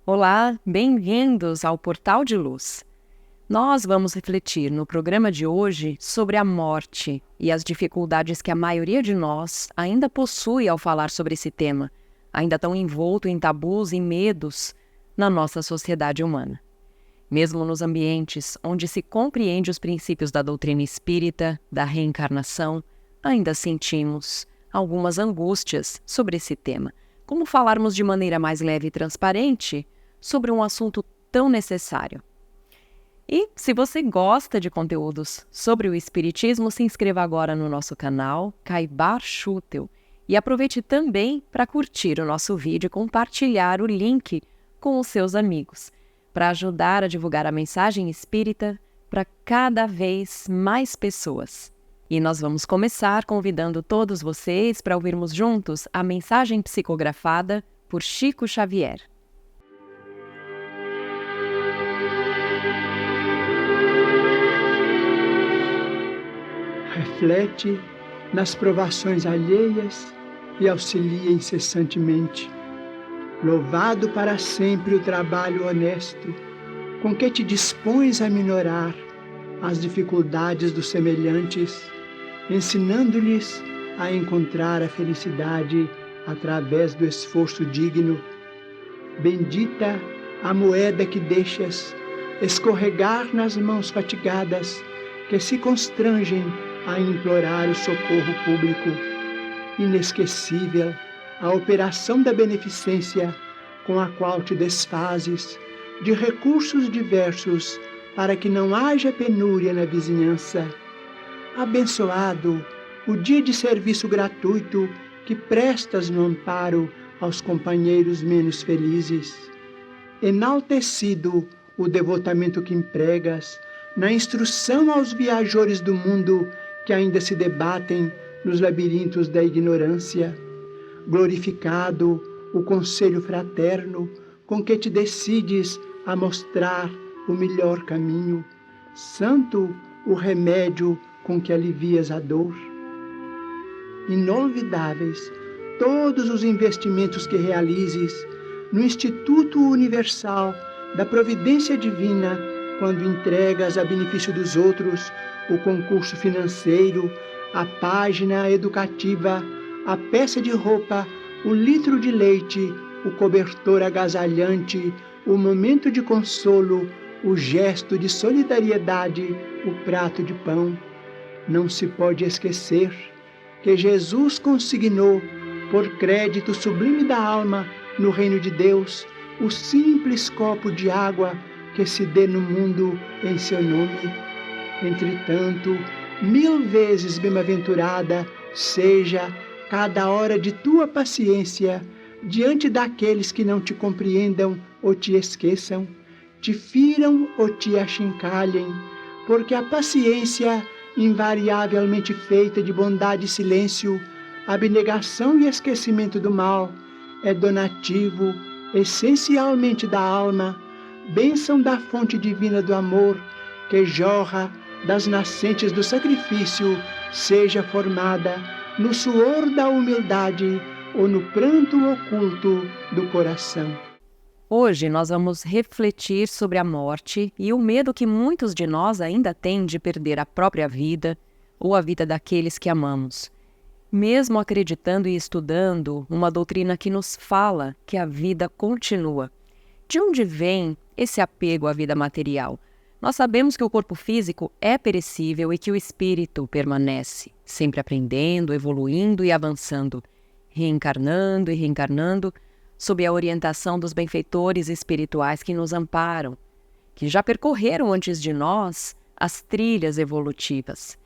Olá, bem-vindos ao Portal de Luz. Nós vamos refletir no programa de hoje sobre a morte e as dificuldades que a maioria de nós ainda possui ao falar sobre esse tema, ainda tão envolto em tabus e medos na nossa sociedade humana. Mesmo nos ambientes onde se compreende os princípios da doutrina espírita, da reencarnação, ainda sentimos algumas angústias sobre esse tema. Como falarmos de maneira mais leve e transparente sobre um assunto tão necessário? E se você gosta de conteúdos sobre o Espiritismo, se inscreva agora no nosso canal Caibar Schutel e aproveite também para curtir o nosso vídeo e compartilhar o link com os seus amigos, para ajudar a divulgar a mensagem espírita para cada vez mais pessoas. E nós vamos começar convidando todos vocês para ouvirmos juntos a mensagem psicografada por Chico Xavier. Reflete nas provações alheias e auxilia incessantemente. Louvado para sempre o trabalho honesto, com que te dispões a minorar as dificuldades dos semelhantes, ensinando-lhes a encontrar a felicidade através do esforço digno. Bendita a moeda que deixas escorregar nas mãos fatigadas, que se constrangem a implorar o socorro público. Inesquecível a operação da beneficência com a qual te desfazes de recursos diversos para que não haja penúria na vizinhança. Abençoado o dia de serviço gratuito que prestas no amparo aos companheiros menos felizes. Enaltecido o devotamento que empregas na instrução aos viajores do mundo que ainda se debatem nos labirintos da ignorância. Glorificado o conselho fraterno com que te decides a mostrar o melhor caminho. Santo o remédio com que alivias a dor. Inolvidáveis todos os investimentos que realizes no Instituto Universal da Providência Divina, quando entregas a benefício dos outros o concurso financeiro, a página educativa, a peça de roupa, o litro de leite, o cobertor agasalhante, o momento de consolo, o gesto de solidariedade, o prato de pão. Não se pode esquecer que Jesus consignou, por crédito sublime da alma, no reino de Deus, o simples copo de água que se dê no mundo em seu nome. Entretanto, 1000 vezes bem-aventurada seja cada hora de tua paciência diante daqueles que não te compreendam ou te esqueçam, te firam ou te achincalhem, porque a paciência, invariavelmente feita de bondade e silêncio, abnegação e esquecimento do mal, é donativo essencialmente da alma, bênção da fonte divina do amor, que jorra das nascentes do sacrifício, seja formada no suor da humildade ou no pranto oculto do coração. Hoje nós vamos refletir sobre a morte e o medo que muitos de nós ainda têm de perder a própria vida ou a vida daqueles que amamos, mesmo acreditando e estudando uma doutrina que nos fala que a vida continua. De onde vem esse apego à vida material? Nós sabemos que o corpo físico é perecível e que o espírito permanece, sempre aprendendo, evoluindo e avançando, reencarnando e reencarnando, sob a orientação dos benfeitores espirituais que nos amparam, que já percorreram antes de nós as trilhas evolutivas.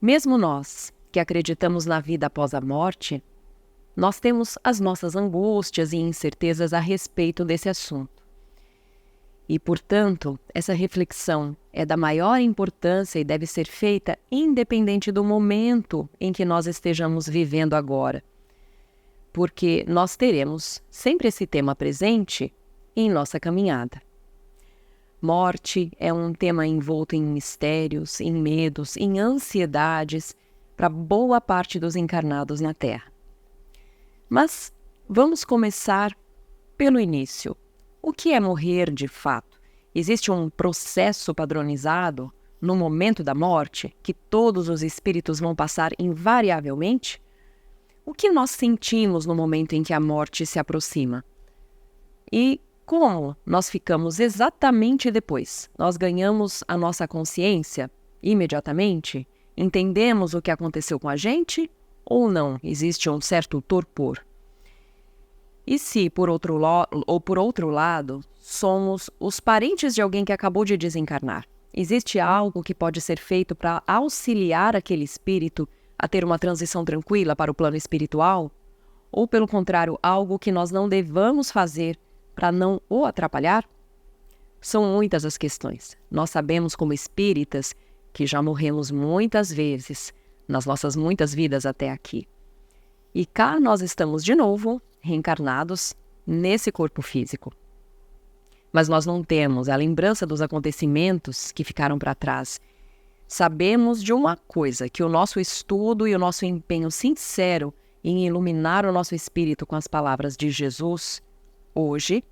Mesmo nós, que acreditamos na vida após a morte, nós temos as nossas angústias e incertezas a respeito desse assunto. E, portanto, essa reflexão é da maior importância e deve ser feita independente do momento em que nós estejamos vivendo agora, porque nós teremos sempre esse tema presente em nossa caminhada. Morte é um tema envolto em mistérios, em medos, em ansiedades para boa parte dos encarnados na Terra. Mas vamos começar pelo início. O que é morrer de fato? Existe um processo padronizado no momento da morte que todos os espíritos vão passar invariavelmente? O que nós sentimos no momento em que a morte se aproxima? E como nós ficamos exatamente depois? Nós ganhamos a nossa consciência imediatamente? Entendemos o que aconteceu com a gente? Ou não? Existe um certo torpor? E se, por outro lado, somos os parentes de alguém que acabou de desencarnar? Existe algo que pode ser feito para auxiliar aquele espírito a ter uma transição tranquila para o plano espiritual? Ou, pelo contrário, algo que nós não devamos fazer para não o atrapalhar? São muitas as questões. Nós sabemos, como espíritas, que já morremos muitas vezes nas nossas muitas vidas até aqui. E cá nós estamos de novo, reencarnados nesse corpo físico. Mas nós não temos a lembrança dos acontecimentos que ficaram para trás. Sabemos de uma coisa, que o nosso estudo e o nosso empenho sincero em iluminar o nosso espírito com as palavras de Jesus, hoje,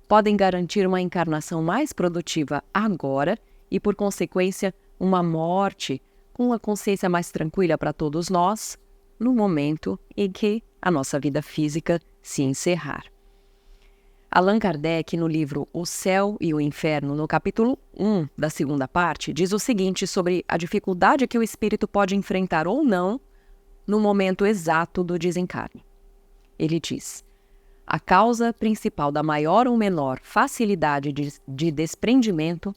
podem garantir uma encarnação mais produtiva agora e, por consequência, uma morte com uma consciência mais tranquila para todos nós, no momento em que a nossa vida física se encerrar. Allan Kardec, no livro O Céu e o Inferno, no capítulo 1 da segunda parte, diz o seguinte sobre a dificuldade que o espírito pode enfrentar ou não no momento exato do desencarne. Ele diz: a causa principal da maior ou menor facilidade de desprendimento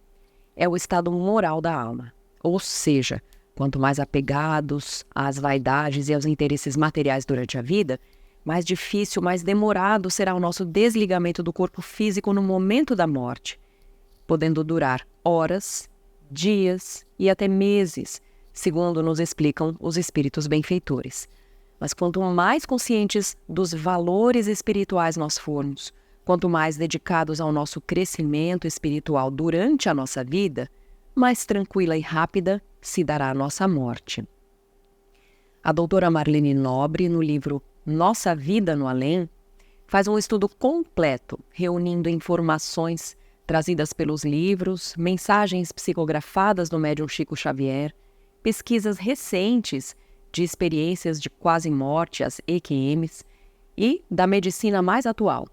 é o estado moral da alma. Ou seja, quanto mais apegados às vaidades e aos interesses materiais durante a vida, mais difícil, mais demorado será o nosso desligamento do corpo físico no momento da morte, podendo durar horas, dias e até meses, segundo nos explicam os espíritos benfeitores. Mas quanto mais conscientes dos valores espirituais nós formos, quanto mais dedicados ao nosso crescimento espiritual durante a nossa vida, mais tranquila e rápida se dará a nossa morte. A doutora Marlene Nobre, no livro Nossa Vida no Além, faz um estudo completo, reunindo informações trazidas pelos livros, mensagens psicografadas do médium Chico Xavier, pesquisas recentes de experiências de quase morte, as EQMs, e da medicina mais atual.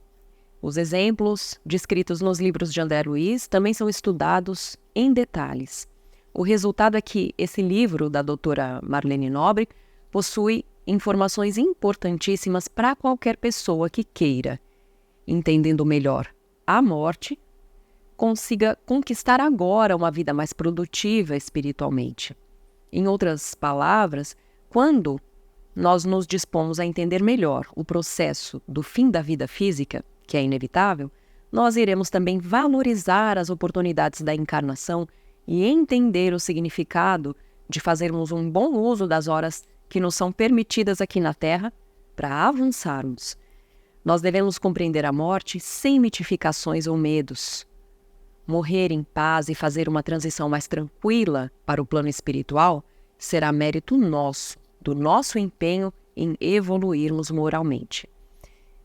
Os exemplos descritos nos livros de André Luiz também são estudados em detalhes. O resultado é que esse livro da doutora Marlene Nobre possui informações importantíssimas para qualquer pessoa que queira, entendendo melhor a morte, consiga conquistar agora uma vida mais produtiva espiritualmente. Em outras palavras, quando nós nos dispomos a entender melhor o processo do fim da vida física, que é inevitável, nós iremos também valorizar as oportunidades da encarnação e entender o significado de fazermos um bom uso das horas que nos são permitidas aqui na Terra para avançarmos. Nós devemos compreender a morte sem mitificações ou medos. Morrer em paz e fazer uma transição mais tranquila para o plano espiritual será mérito nosso, do nosso empenho em evoluirmos moralmente.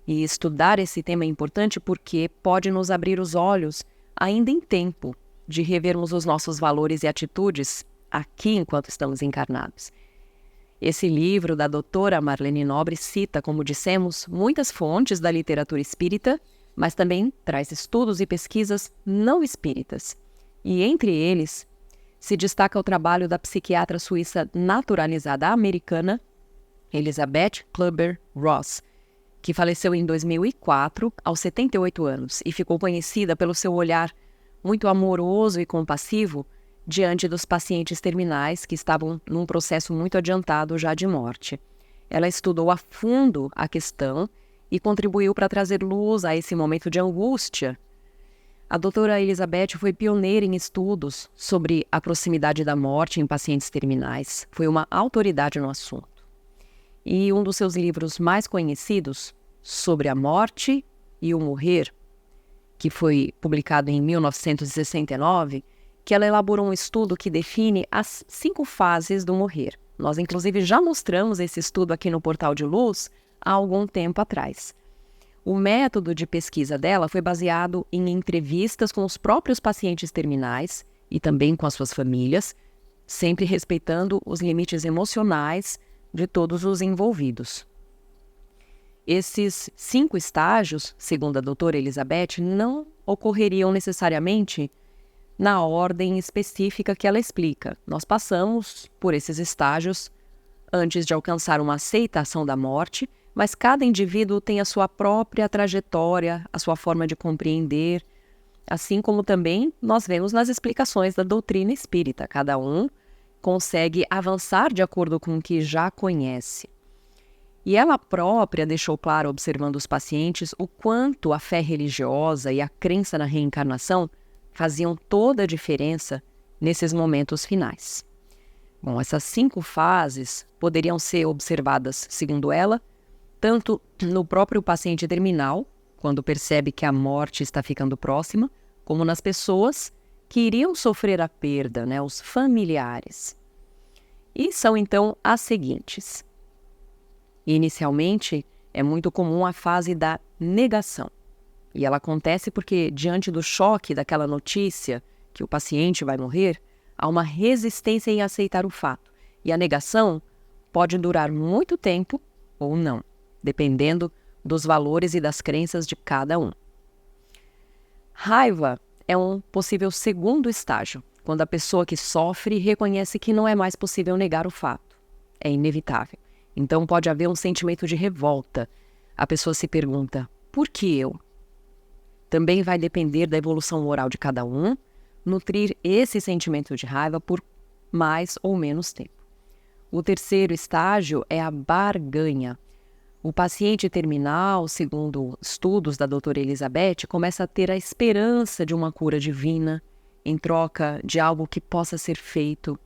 E estudar esse tema é importante porque pode nos abrir os olhos ainda em tempo de revermos os nossos valores e atitudes aqui enquanto estamos encarnados. Esse livro da doutora Marlene Nobre cita, como dissemos, muitas fontes da literatura espírita, mas também traz estudos e pesquisas não espíritas. E entre eles se destaca o trabalho da psiquiatra suíça naturalizada americana, Elizabeth Kübler-Ross, que faleceu em 2004, aos 78 anos, e ficou conhecida pelo seu olhar muito amoroso e compassivo diante dos pacientes terminais que estavam num processo muito adiantado já de morte. Ela estudou a fundo a questão e contribuiu para trazer luz a esse momento de angústia. A doutora Elizabeth foi pioneira em estudos sobre a proximidade da morte em pacientes terminais. Foi uma autoridade no assunto. E um dos seus livros mais conhecidos, Sobre a Morte e o Morrer, que foi publicado em 1969, que ela elaborou um estudo que define as 5 fases do morrer. Nós, inclusive, já mostramos esse estudo aqui no Portal de Luz há algum tempo atrás. O método de pesquisa dela foi baseado em entrevistas com os próprios pacientes terminais e também com as suas famílias, sempre respeitando os limites emocionais de todos os envolvidos. Esses 5 estágios, segundo a doutora Elizabeth, não ocorreriam necessariamente na ordem específica que ela explica. Nós passamos por esses estágios antes de alcançar uma aceitação da morte, mas cada indivíduo tem a sua própria trajetória, a sua forma de compreender, assim como também nós vemos nas explicações da doutrina espírita. Cada um consegue avançar de acordo com o que já conhece. E ela própria deixou claro, observando os pacientes, o quanto a fé religiosa e a crença na reencarnação faziam toda a diferença nesses momentos finais. Bom, essas 5 fases poderiam ser observadas, segundo ela, tanto no próprio paciente terminal, quando percebe que a morte está ficando próxima, como nas pessoas que iriam sofrer a perda, os familiares. E são então as seguintes. Inicialmente, é muito comum a fase da negação. E ela acontece porque, diante do choque daquela notícia que o paciente vai morrer, há uma resistência em aceitar o fato. E a negação pode durar muito tempo ou não, dependendo dos valores e das crenças de cada um. Raiva é um possível segundo estágio, quando a pessoa que sofre reconhece que não é mais possível negar o fato. É inevitável. Então pode haver um sentimento de revolta. A pessoa se pergunta, por que eu? Também vai depender da evolução moral de cada um, nutrir esse sentimento de raiva por mais ou menos tempo. O terceiro estágio é a barganha. O paciente terminal, segundo estudos da doutora Elizabeth, começa a ter a esperança de uma cura divina em troca de algo que possa ser feito.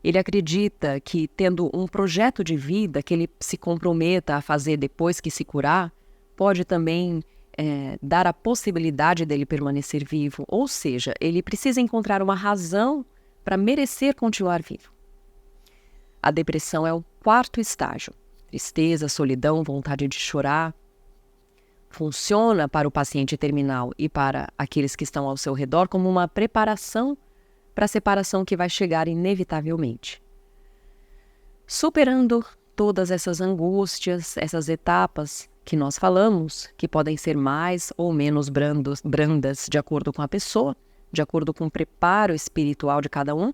Ele acredita que, tendo um projeto de vida que ele se comprometa a fazer depois que se curar, pode também dar a possibilidade dele permanecer vivo. Ou seja, ele precisa encontrar uma razão para merecer continuar vivo. A depressão é o quarto estágio. Tristeza, solidão, vontade de chorar. Funciona para o paciente terminal e para aqueles que estão ao seu redor como uma preparação para a separação que vai chegar inevitavelmente. Superando todas essas angústias, essas etapas que nós falamos, que podem ser mais ou menos brandas de acordo com a pessoa, de acordo com o preparo espiritual de cada um,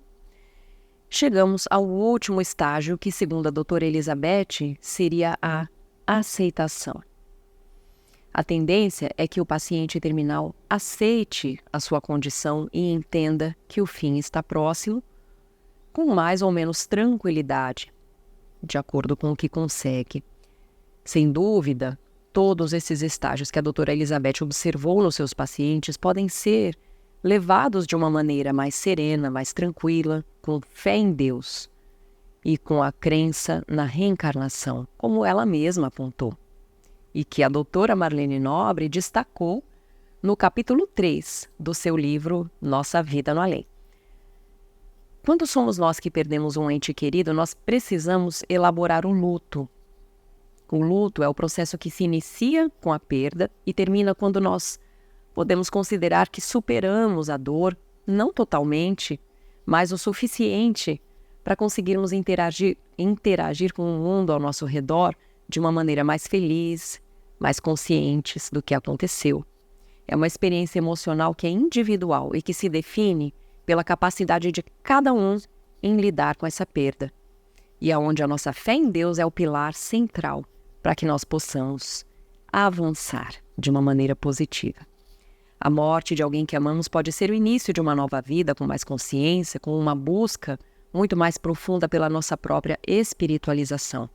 chegamos ao último estágio, que, segundo a doutora Elizabeth, seria a aceitação. A tendência é que o paciente terminal aceite a sua condição e entenda que o fim está próximo, com mais ou menos tranquilidade, de acordo com o que consegue. Sem dúvida, todos esses estágios que a doutora Elizabeth observou nos seus pacientes podem ser levados de uma maneira mais serena, mais tranquila, com fé em Deus e com a crença na reencarnação, como ela mesma apontou, e que a doutora Marlene Nobre destacou no capítulo 3 do seu livro Nossa Vida no Além. Quando somos nós que perdemos um ente querido, nós precisamos elaborar o luto. O luto é o processo que se inicia com a perda e termina quando nós podemos considerar que superamos a dor, não totalmente, mas o suficiente para conseguirmos interagir com o mundo ao nosso redor de uma maneira mais feliz, mais conscientes do que aconteceu. É uma experiência emocional que é individual e que se define pela capacidade de cada um em lidar com essa perda. E aonde a nossa fé em Deus é o pilar central para que nós possamos avançar de uma maneira positiva. A morte de alguém que amamos pode ser o início de uma nova vida com mais consciência, com uma busca muito mais profunda pela nossa própria espiritualização.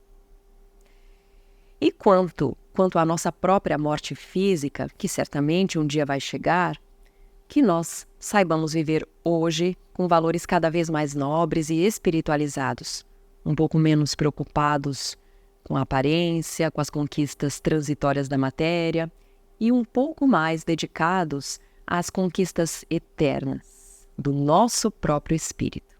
E quanto à nossa própria morte física, que certamente um dia vai chegar, que nós saibamos viver hoje com valores cada vez mais nobres e espiritualizados, um pouco menos preocupados com a aparência, com as conquistas transitórias da matéria e um pouco mais dedicados às conquistas eternas do nosso próprio espírito.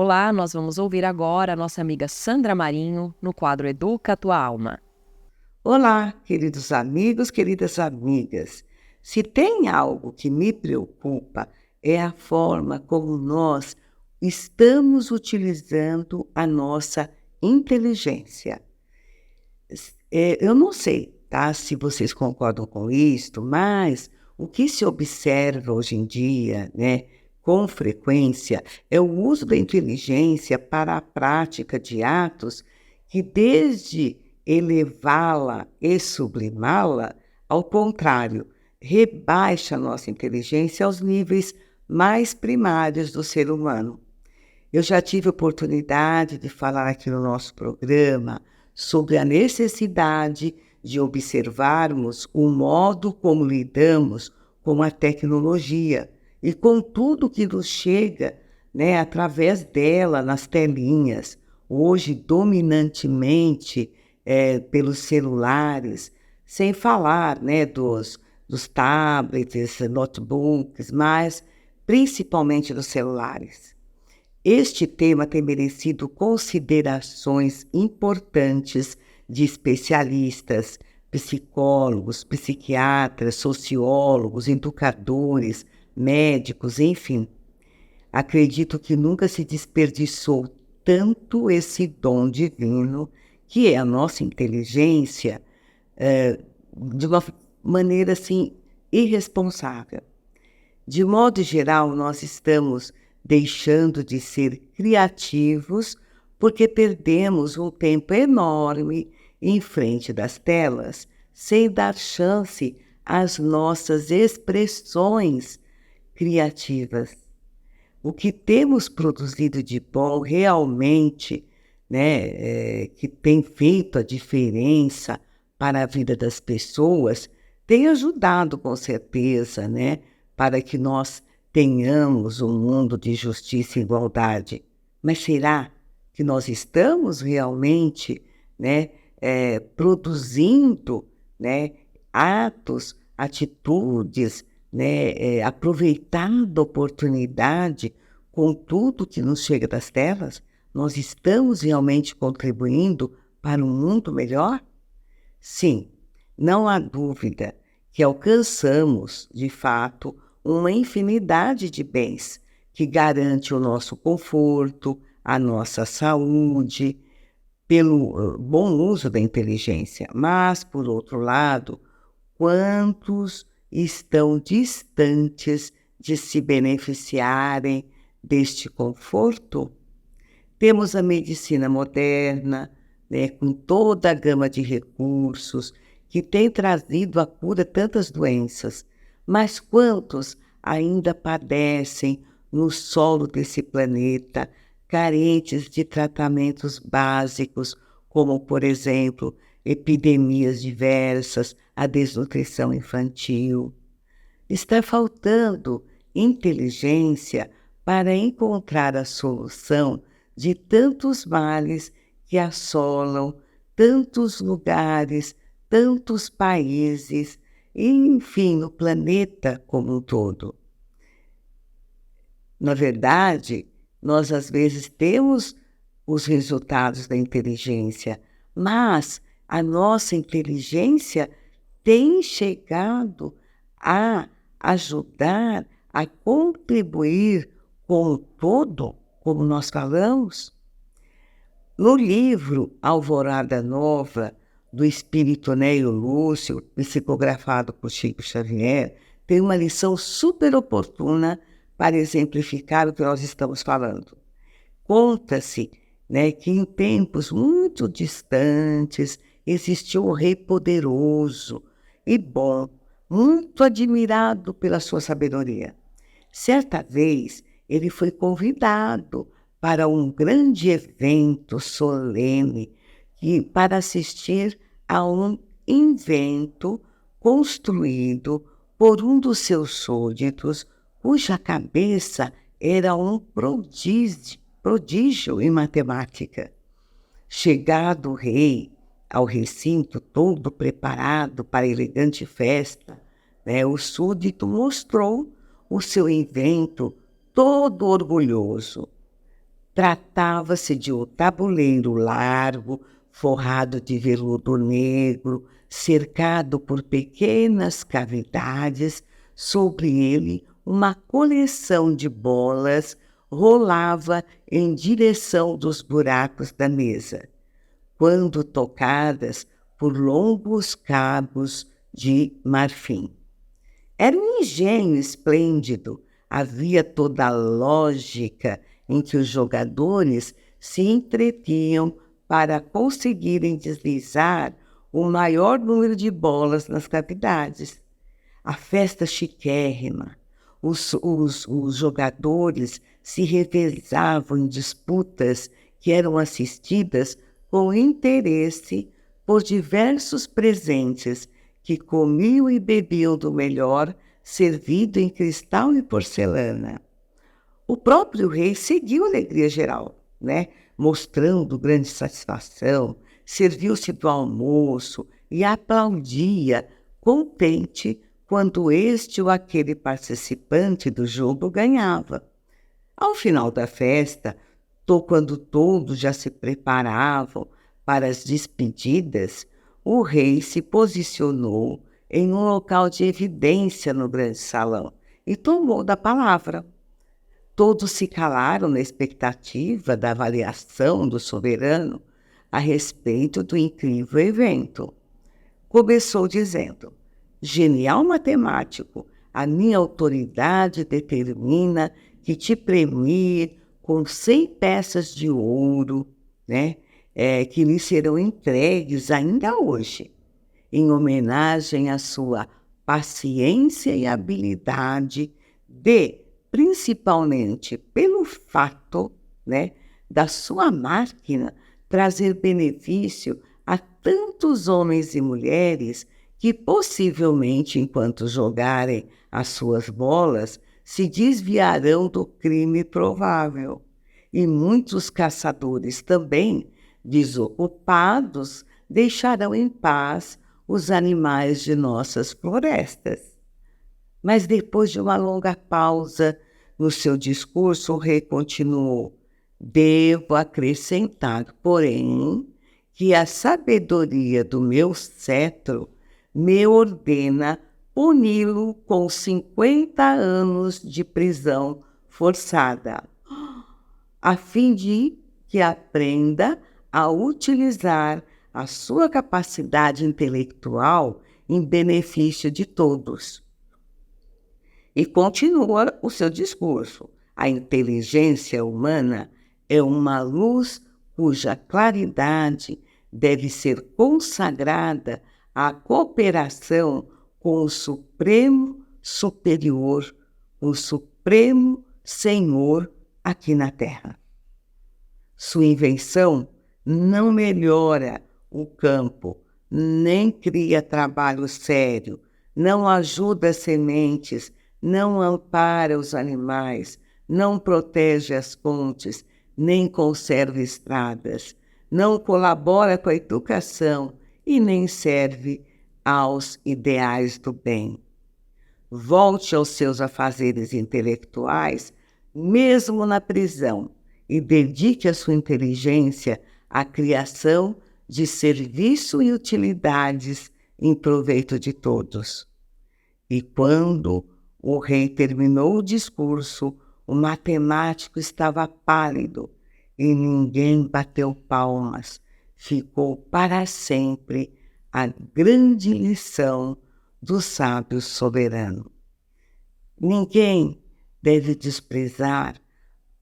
Olá, nós vamos ouvir agora a nossa amiga Sandra Marinho no quadro Educa a Tua Alma. Olá, queridos amigos, queridas amigas. Se tem algo que me preocupa, é a forma como nós estamos utilizando a nossa inteligência. Eu não sei, tá, se vocês concordam com isto, mas o que se observa hoje em dia, né, com frequência, é o uso da inteligência para a prática de atos que, desde elevá-la e sublimá-la, ao contrário, rebaixa a nossa inteligência aos níveis mais primários do ser humano. Eu já tive a oportunidade de falar aqui no nosso programa sobre a necessidade de observarmos o modo como lidamos com a tecnologia e com tudo que nos chega, né, através dela, nas telinhas, hoje dominantemente pelos celulares, sem falar, né, dos tablets, notebooks, mas principalmente dos celulares. Este tema tem merecido considerações importantes de especialistas, psicólogos, psiquiatras, sociólogos, educadores, médicos, enfim. Acredito que nunca se desperdiçou tanto esse dom divino, que é a nossa inteligência, de uma maneira assim irresponsável. De modo geral, nós estamos deixando de ser criativos porque perdemos um tempo enorme em frente das telas, sem dar chance às nossas expressões criativas. O que temos produzido de bom realmente, né, que tem feito a diferença para a vida das pessoas, tem ajudado com certeza, né, para que nós tenhamos um mundo de justiça e igualdade. Mas será que nós estamos realmente, né, produzindo, né, atos, atitudes, né, aproveitando a oportunidade com tudo que nos chega das telas? Nós estamos realmente contribuindo para um mundo melhor? Sim, não há dúvida que alcançamos, de fato, uma infinidade de bens que garante o nosso conforto, a nossa saúde, pelo bom uso da inteligência. Mas, por outro lado, quantos estão distantes de se beneficiarem deste conforto? Temos a medicina moderna, né, com toda a gama de recursos, que tem trazido à cura tantas doenças, mas quantos ainda padecem no solo desse planeta, carentes de tratamentos básicos, como, por exemplo, epidemias diversas, a desnutrição infantil. Está faltando inteligência para encontrar a solução de tantos males que assolam tantos lugares, tantos países, e, enfim, no planeta como um todo. Na verdade, nós às vezes temos os resultados da inteligência, mas a nossa inteligência tem chegado a ajudar, a contribuir com o todo, como nós falamos? No livro Alvorada Nova, do espírito Nélio Lúcio, psicografado por Chico Xavier, tem uma lição super oportuna para exemplificar o que nós estamos falando. Conta-se, né, que em tempos muito distantes existiu um rei poderoso e bom, muito admirado pela sua sabedoria. Certa vez, ele foi convidado para um grande evento solene para assistir a um invento construído por um dos seus súditos, cuja cabeça era um prodígio em matemática. Chegado o rei ao recinto, todo preparado para a elegante festa, né, o súdito mostrou o seu invento todo orgulhoso. Tratava-se de um tabuleiro largo, forrado de veludo negro, cercado por pequenas cavidades. Sobre ele, uma coleção de bolas rolava em direção dos buracos da mesa, quando tocadas por longos cabos de marfim. Era um engenho esplêndido, havia toda a lógica em que os jogadores se entretinham para conseguirem deslizar o maior número de bolas nas cavidades. A festa chiquérrima, os jogadores se revezavam em disputas que eram assistidas com interesse por diversos presentes que comiam e bebiam do melhor, servido em cristal e porcelana. O próprio rei seguiu a alegria geral, né? Mostrando grande satisfação, serviu-se do almoço e aplaudia, contente, quando este ou aquele participante do jogo ganhava. Ao final da festa, quando todos já se preparavam para as despedidas, o rei se posicionou em um local de evidência no grande salão e tomou da palavra. Todos se calaram na expectativa da avaliação do soberano a respeito do incrível evento. Começou dizendo: genial matemático, a minha autoridade determina que te premie com 100 peças de ouro, né, que lhe serão entregues ainda hoje, em homenagem à sua paciência e habilidade principalmente pelo fato, né, da sua máquina trazer benefício a tantos homens e mulheres que possivelmente, enquanto jogarem as suas bolas, se desviarão do crime provável. E muitos caçadores também, desocupados, deixarão em paz os animais de nossas florestas. Mas depois de uma longa pausa no seu discurso, o rei continuou: devo acrescentar, porém, que a sabedoria do meu cetro me ordena puni-lo com 50 anos de prisão forçada, a fim de que aprenda a utilizar a sua capacidade intelectual em benefício de todos. E continua o seu discurso: a inteligência humana é uma luz cuja claridade deve ser consagrada à cooperação com o Supremo Superior, o Supremo Senhor aqui na Terra. Sua invenção não melhora o campo, nem cria trabalho sério, não ajuda as sementes, não ampara os animais, não protege as fontes, nem conserva estradas, não colabora com a educação e nem serve aos ideais do bem. Volte aos seus afazeres intelectuais, mesmo na prisão, e dedique a sua inteligência à criação de serviço e utilidades em proveito de todos. E quando o rei terminou o discurso, o matemático estava pálido e ninguém bateu palmas. Ficou para sempre a grande lição do sábio soberano. Ninguém deve desprezar,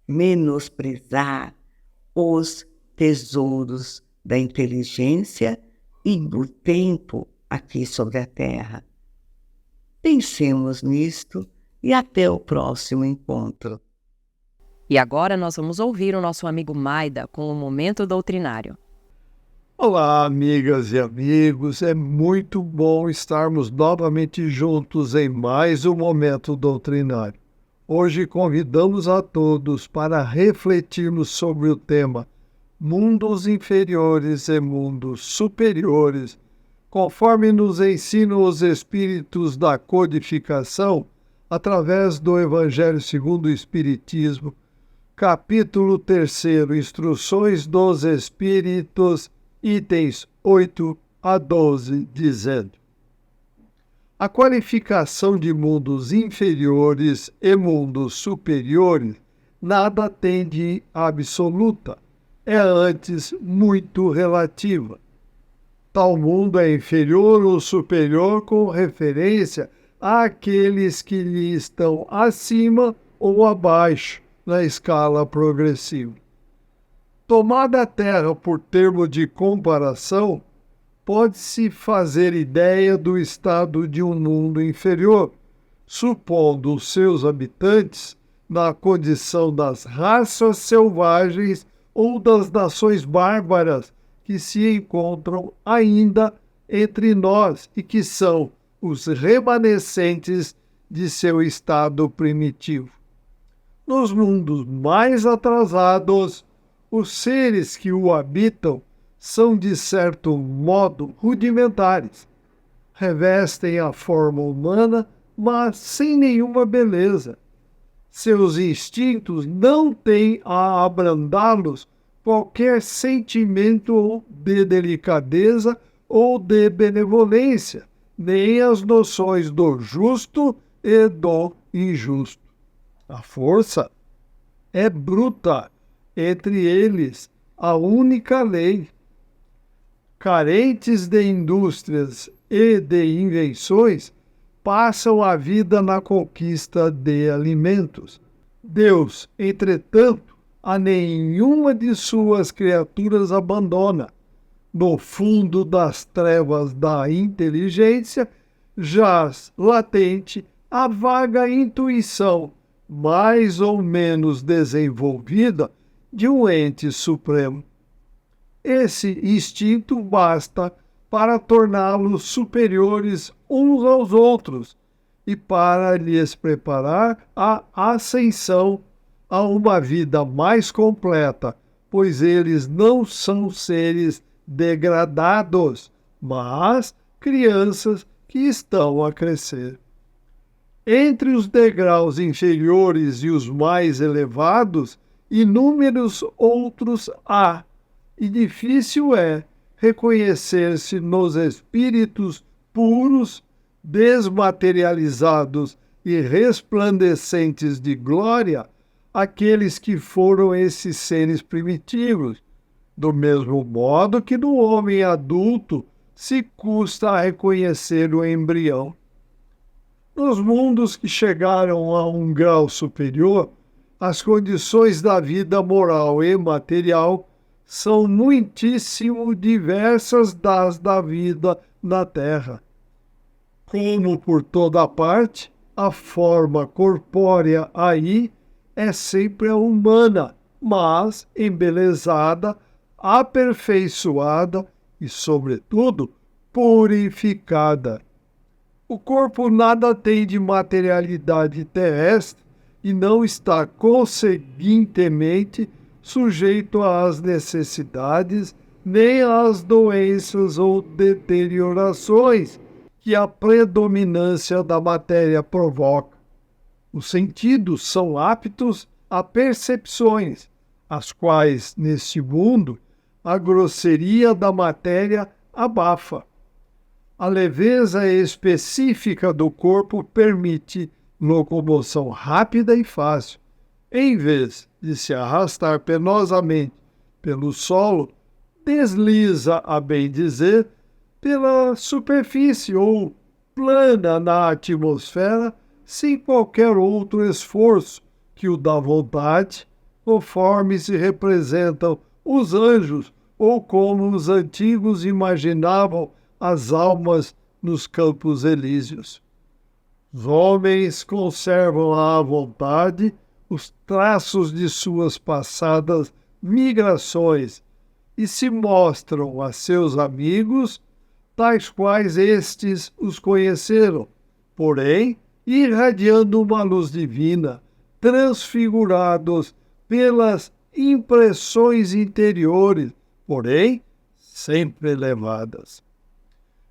menosprezar os tesouros da inteligência e do tempo aqui sobre a Terra. Pensemos nisto e até o próximo encontro. E agora nós vamos ouvir o nosso amigo Maida com o Momento Doutrinário. Olá, amigas e amigos, é muito bom estarmos novamente juntos em mais um Momento Doutrinário. Hoje convidamos a todos para refletirmos sobre o tema Mundos Inferiores e Mundos Superiores, conforme nos ensinam os Espíritos da Codificação, através do Evangelho segundo o Espiritismo, capítulo 3, Instruções dos Espíritos, itens 8 a 12, dizendo: a qualificação de mundos inferiores e mundos superiores nada tem de absoluta, é antes muito relativa. Tal mundo é inferior ou superior com referência àqueles que lhe estão acima ou abaixo na escala progressiva. Tomada a Terra por termo de comparação, pode-se fazer ideia do estado de um mundo inferior, supondo os seus habitantes na condição das raças selvagens ou das nações bárbaras que se encontram ainda entre nós e que são os remanescentes de seu estado primitivo. Nos mundos mais atrasados, os seres que o habitam são, de certo modo, rudimentares. Revestem a forma humana, mas sem nenhuma beleza. Seus instintos não têm a abrandá-los qualquer sentimento de delicadeza ou de benevolência, nem as noções do justo e do injusto. A força é bruta, entre eles a única lei. Carentes de indústrias e de invenções, passam a vida na conquista de alimentos. Deus, entretanto, a nenhuma de suas criaturas abandona. No fundo das trevas da inteligência, jaz latente a vaga intuição, mais ou menos desenvolvida, de um ente supremo. Esse instinto basta para torná-los superiores uns aos outros e para lhes preparar a ascensão a uma vida mais completa, pois eles não são seres degradados, mas crianças que estão a crescer. Entre os degraus inferiores e os mais elevados, inúmeros outros há, e difícil é reconhecer-se nos espíritos puros, desmaterializados e resplandecentes de glória aqueles que foram esses seres primitivos, do mesmo modo que no homem adulto se custa a reconhecer o embrião. Nos mundos que chegaram a um grau superior, as condições da vida moral e material são muitíssimo diversas das da vida na Terra. Como por toda parte, a forma corpórea aí é sempre a humana, mas embelezada, aperfeiçoada e, sobretudo, purificada. O corpo nada tem de materialidade terrestre e não está, conseguintemente, sujeito às necessidades, nem às doenças ou deteriorações que a predominância da matéria provoca. Os sentidos são aptos a percepções, as quais, neste mundo, a grosseria da matéria abafa. A leveza específica do corpo permite locomoção rápida e fácil, em vez de se arrastar penosamente pelo solo, desliza, a bem dizer, pela superfície ou plana na atmosfera, sem qualquer outro esforço que o da vontade, conforme se representam os anjos ou como os antigos imaginavam as almas nos campos elíseos. Os homens conservam à vontade os traços de suas passadas migrações e se mostram a seus amigos tais quais estes os conheceram, porém, irradiando uma luz divina, transfigurados pelas impressões interiores, porém, sempre elevadas.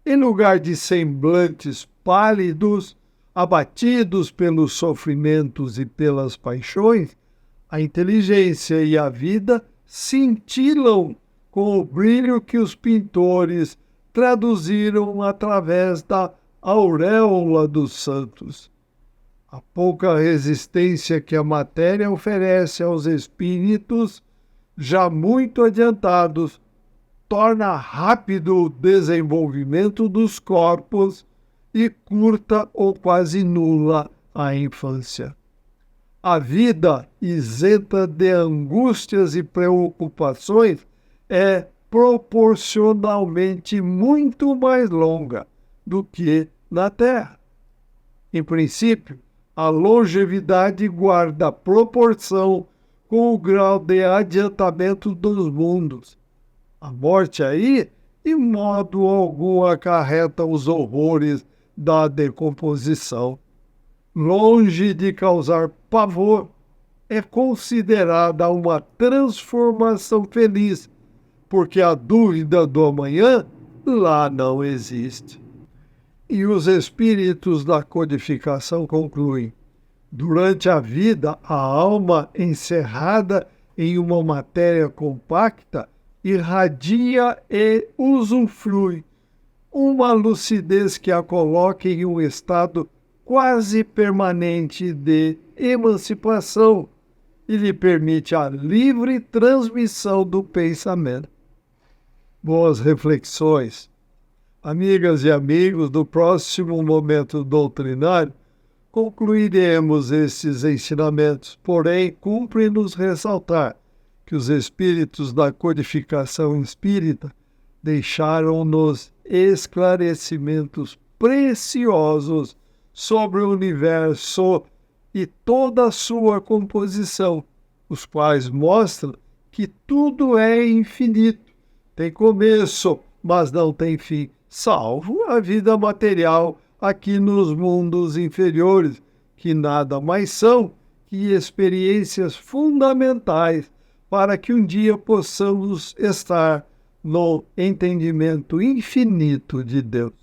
Em lugar de semblantes pálidos, abatidos pelos sofrimentos e pelas paixões, a inteligência e a vida cintilam com o brilho que os pintores traduziram através da auréola dos santos. A pouca resistência que a matéria oferece aos espíritos, já muito adiantados, torna rápido o desenvolvimento dos corpos e curta ou quase nula a infância. A vida, isenta de angústias e preocupações, é proporcionalmente muito mais longa do que na Terra. Em princípio, a longevidade guarda proporção com o grau de adiantamento dos mundos. A morte aí, de modo algum, acarreta os horrores da decomposição. Longe de causar pavor, é considerada uma transformação feliz, porque a dúvida do amanhã lá não existe. E os espíritos da codificação concluem: durante a vida, a alma encerrada em uma matéria compacta irradia e usufrui uma lucidez que a coloca em um estado quase permanente de emancipação e lhe permite a livre transmissão do pensamento. Boas reflexões. Amigas e amigos, do próximo momento doutrinário, concluiremos estes ensinamentos, porém, cumpre-nos ressaltar que os espíritos da codificação espírita deixaram-nos esclarecimentos preciosos sobre o universo e toda a sua composição, os quais mostram que tudo é infinito, tem começo, mas não tem fim, salvo a vida material aqui nos mundos inferiores, que nada mais são que experiências fundamentais para que um dia possamos estar no entendimento infinito de Deus.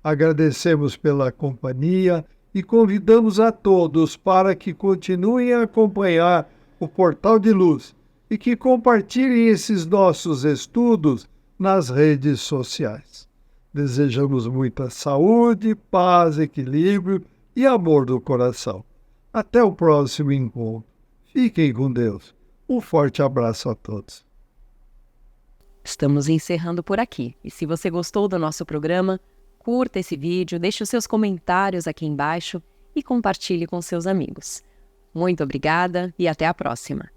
Agradecemos pela companhia e convidamos a todos para que continuem a acompanhar o Portal de Luz e que compartilhem esses nossos estudos nas redes sociais. Desejamos muita saúde, paz, equilíbrio e amor do coração. Até o próximo encontro. Fiquem com Deus. Um forte abraço a todos. Estamos encerrando por aqui. E se você gostou do nosso programa, curta esse vídeo, deixe os seus comentários aqui embaixo e compartilhe com seus amigos. Muito obrigada e até a próxima.